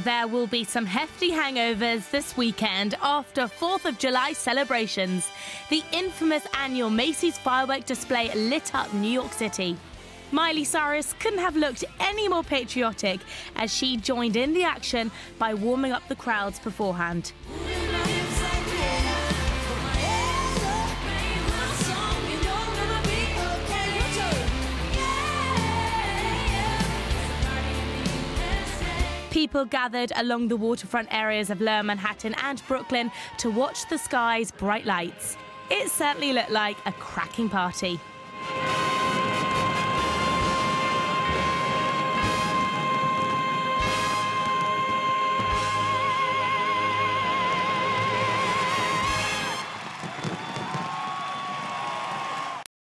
There will be some hefty hangovers this weekend after 4th of July celebrations. The infamous annual Macy's firework display lit up New York City. Miley Cyrus couldn't have looked any more patriotic as she joined in the action by warming up the crowds beforehand. People gathered along the waterfront areas of Lower Manhattan and Brooklyn to watch the sky's bright lights. It certainly looked like a cracking party.